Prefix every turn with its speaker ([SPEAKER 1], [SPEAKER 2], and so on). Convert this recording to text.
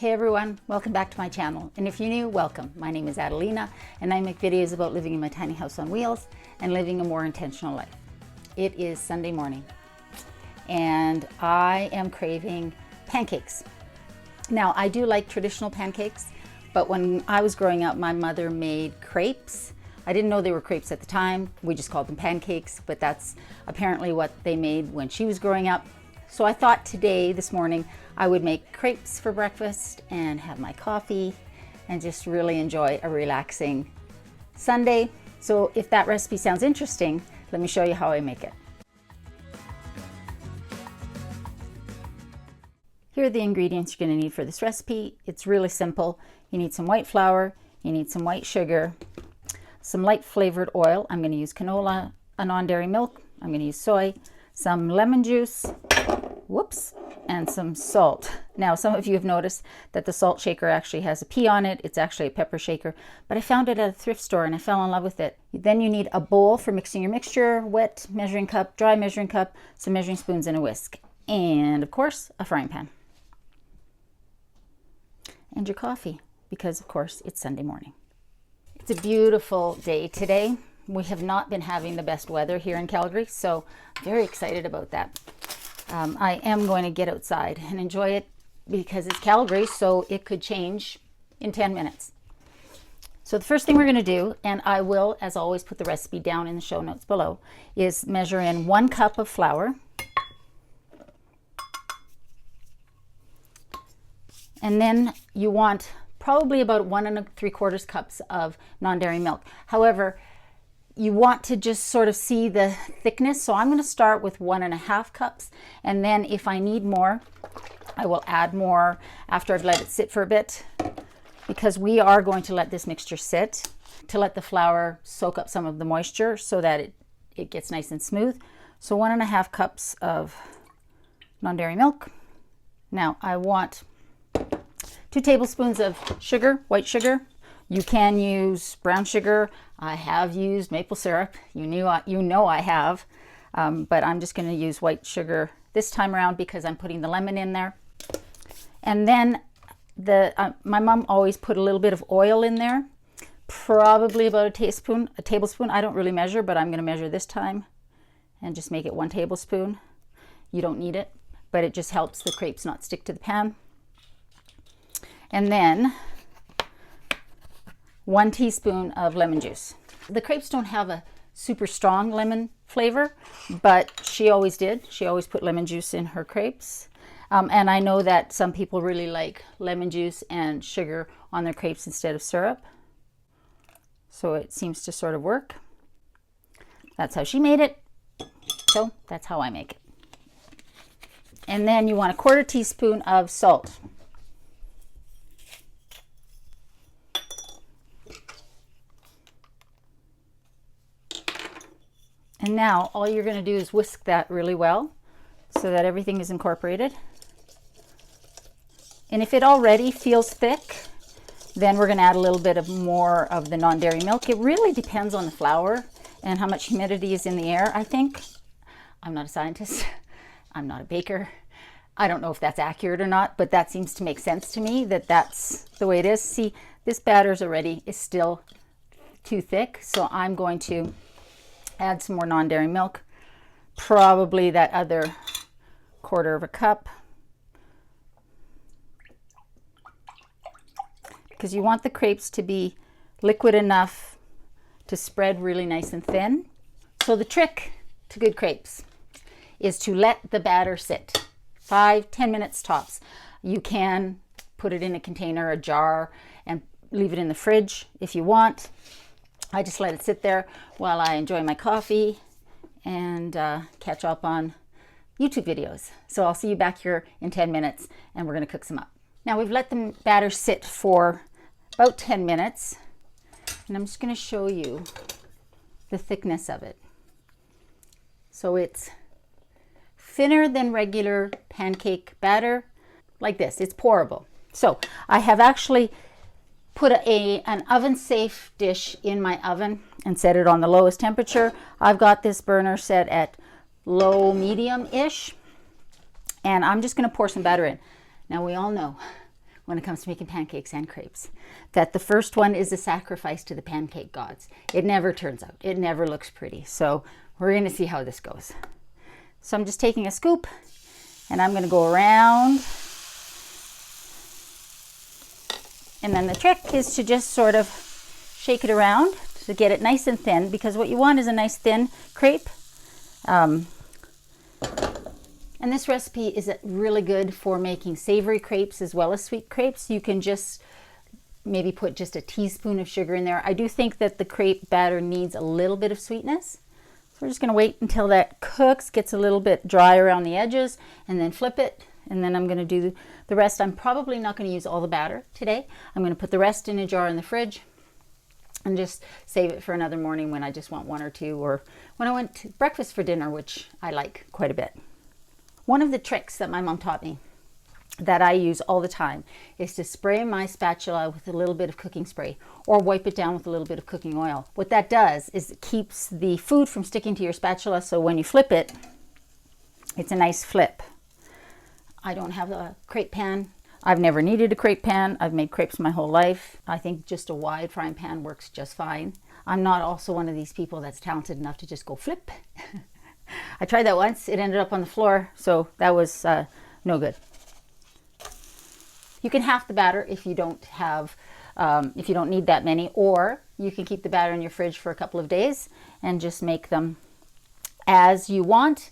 [SPEAKER 1] Hey everyone, welcome back to my channel. And if you're new, welcome. My name is Adelina and I make videos about living in my tiny house on wheels and living a more intentional life. It is Sunday morning and I am craving pancakes. Now I do like traditional pancakes, but when I was growing up, my mother made crepes. I didn't know they were crepes at the time. We just called them pancakes, but that's apparently what they made when she was growing up. So I thought this morning, I would make crepes for breakfast and have my coffee and just really enjoy a relaxing Sunday. So if that recipe sounds interesting, let me show you how I make it. Here are the ingredients you're going to need for this recipe. It's really simple. You need some white flour, you need some white sugar, some light flavored oil. I'm going to use canola, a non-dairy milk. I'm going to use soy, some lemon juice, and some salt. Now, some of you have noticed that the salt shaker actually has a P on it. It's actually a pepper shaker, but I found it at a thrift store and I fell in love with it. Then you need a bowl for mixing your mixture, wet measuring cup, dry measuring cup, some measuring spoons and a whisk, and of course, a frying pan. And your coffee, because of course, it's Sunday morning. It's a beautiful day today. We have not been having the best weather here in Calgary, so I'm very excited about that. I am going to get outside and enjoy it because it's Calgary, so it could change in 10 minutes. So the first thing we're going to do, and I will, as always, put the recipe down in the show notes below, is measure in 1 cup of flour. And then you want probably about 1 3/4 cups of non-dairy milk. However, you want to just sort of see the thickness. So I'm going to start with 1.5 cups. And then if I need more, I will add more after I've let it sit for a bit, because we are going to let this mixture sit to let the flour soak up some of the moisture so that it gets nice and smooth. So 1.5 cups of non-dairy milk. Now I want 2 tablespoons of sugar, white sugar. You can use brown sugar. I have used maple syrup. You know I have, but I'm just going to use white sugar this time around because I'm putting the lemon in there. And then my mom always put a little bit of oil in there, probably about a tablespoon. I don't really measure, but I'm going to measure this time and just make it 1 tablespoon. You don't need it, but it just helps the crepes not stick to the pan. And then 1 teaspoon of lemon juice. The crepes don't have a super strong lemon flavor, but she always did. She always put lemon juice in her crepes. And I know that some people really like lemon juice and sugar on their crepes instead of syrup. So it seems to sort of work. That's how she made it. So that's how I make it. And then you want 1/4 teaspoon of salt. And now all you're going to do is whisk that really well so that everything is incorporated. And if it already feels thick, then we're going to add a little bit more of the non-dairy milk. It really depends on the flour and how much humidity is in the air, I think. I'm not a scientist. I'm not a baker. I don't know if that's accurate or not, but that seems to make sense to me that that's the way it is. See, this batter's already is still too thick, so I'm going to add some more non-dairy milk, probably that other 1/4 cup, because you want the crepes to be liquid enough to spread really nice and thin. So the trick to good crepes is to let the batter sit 5-10 minutes tops. You can put it in a container, a jar, and leave it in the fridge if you want. I just let it sit there while I enjoy my coffee and catch up on YouTube videos. So I'll see you back here in 10 minutes and we're going to cook some up. Now we've let the batter sit for about 10 minutes and I'm just going to show you the thickness of it. So it's thinner than regular pancake batter, like this. It's pourable. So I have actually put an oven safe dish in my oven and set it on the lowest temperature. I've got this burner set at low medium-ish and I'm just going to pour some batter in. Now we all know when it comes to making pancakes and crepes, that the first one is a sacrifice to the pancake gods. It never turns out. It never looks pretty. So we're going to see how this goes. So I'm just taking a scoop and I'm going to go around. And then the trick is to just sort of shake it around to get it nice and thin, because what you want is a nice thin crepe. And this recipe is really good for making savory crepes as well as sweet crepes. You can just maybe put just a teaspoon of sugar in there. I do think that the crepe batter needs a little bit of sweetness. So we're just going to wait until that cooks, gets a little bit dry around the edges, and then flip it. And then I'm going to do the rest. I'm probably not going to use all the batter today. I'm going to put the rest in a jar in the fridge and just save it for another morning when I just want one or two, or when I want to breakfast for dinner, which I like quite a bit. One of the tricks that my mom taught me that I use all the time is to spray my spatula with a little bit of cooking spray, or wipe it down with a little bit of cooking oil. What that does is it keeps the food from sticking to your spatula, so when you flip it, it's a nice flip. I don't have a crepe pan. I've never needed a crepe pan. I've made crepes my whole life. I think just a wide frying pan works just fine. I'm not also one of these people that's talented enough to just go flip. I tried that once. It ended up on the floor, so that was no good. You can half the batter if you don't have, if you don't need that many, or you can keep the batter in your fridge for a couple of days and just make them as you want.